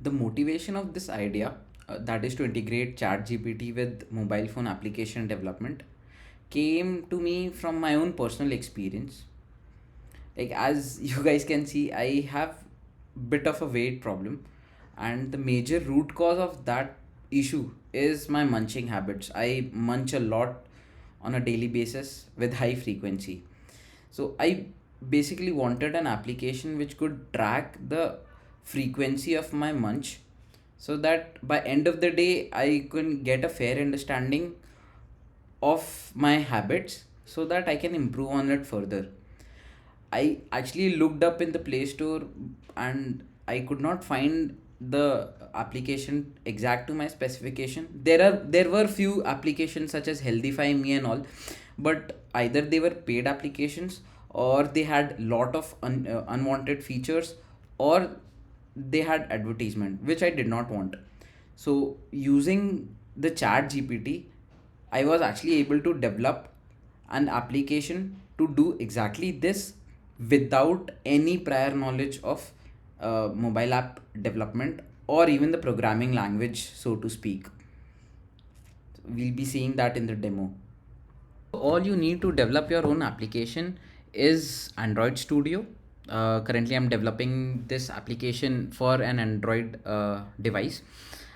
The motivation of this idea, that is to integrate ChatGPT with mobile phone application development, came to me from my own personal experience. Like, as you guys can see, I have bit of a weight problem, and the major root cause of that issue is my munching habits. I munch a lot on a daily basis with high frequency. So I basically wanted an application which could track the frequency of my munch, so that by end of the day I can get a fair understanding of my habits so that I can improve on it further. I actually looked up in the Play Store and I could not find the application exact to my specification. There were few applications such as Healthify Me and all, but either they were paid applications, or they had lot of unwanted features, or they had advertisement which I did not want. So using the Chat GPT, I was actually able to develop an application to do exactly this without any prior knowledge of mobile app development or even the programming language, so to speak. We'll be seeing that in the demo. All you need to develop your own application is Android Studio. Currently, I'm developing this application for an Android device,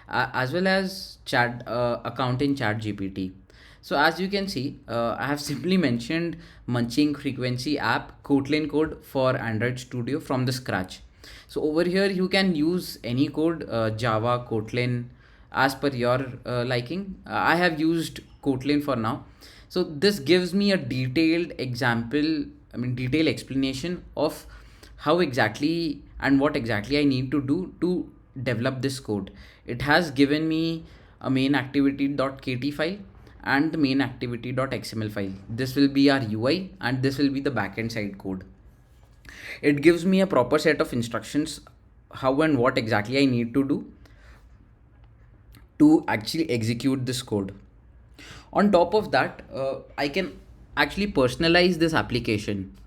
as well as chat account in Chat GPT. So as you can see, I have simply mentioned Munching Frequency app Kotlin code for Android Studio from the scratch. So over here you can use any code, Java, Kotlin, as per your liking. I have used Kotlin for now. So this gives me a detailed example, I mean detailed explanation of how exactly and what exactly I need to do to develop this code. It has given me a main activity.kt file and the main activity.xml file. This will be our UI and this will be the backend side code. It gives me a proper set of instructions how and what exactly I need to do to actually execute this code. On top of that, I can actually personalize this application.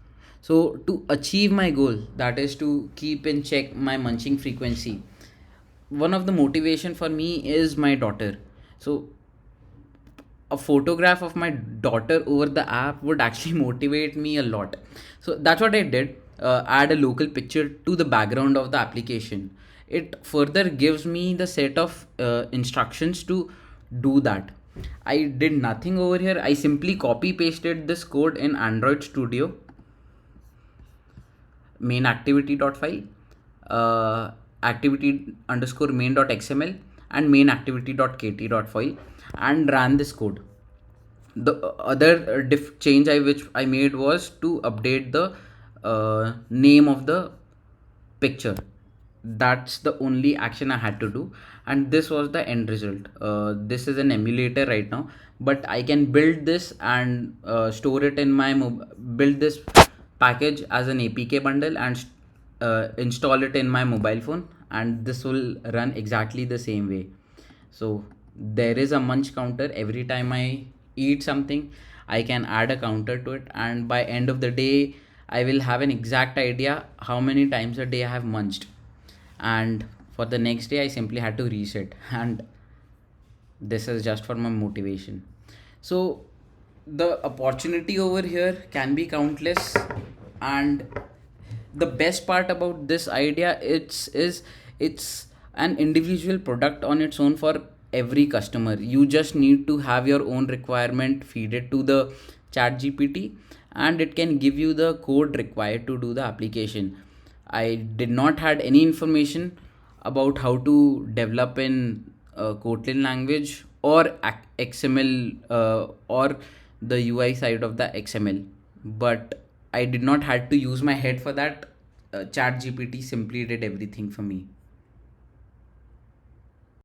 So to achieve my goal, that is to keep in check my munching frequency, one of the motivation for me is my daughter. So a photograph of my daughter over the app would actually motivate me a lot. So that's what I did. Add a local picture to the background of the application. It further gives me the set of instructions to do that. I did nothing over here. I simply copy pasted this code in Android Studio main activity.file, activity underscore main.xml, and main activity.kt.file, and ran this code. The other change which I made was to update the name of the picture. That's the only action I had to do, and this was the end result. This is an emulator right now, but I can build this and store it in my build this package as an APK bundle and install it in my mobile phone, and this will run exactly the same way. So there is a munch counter. Every time I eat something, I can add a counter to it, and by end of the day I will have an exact idea how many times a day I have munched. And for the next day I simply had to reset, and this is just for my motivation. So the opportunity over here can be countless, and the best part about this idea it's an individual product on its own for every customer. You just need to have your own requirement, feed it to the Chat GPT, and it can give you the code required to do the application. I did not had any information about how to develop in Kotlin language or XML, or the UI side of the XML, but I did not had to use my head for that. Chat GPT simply did everything for me.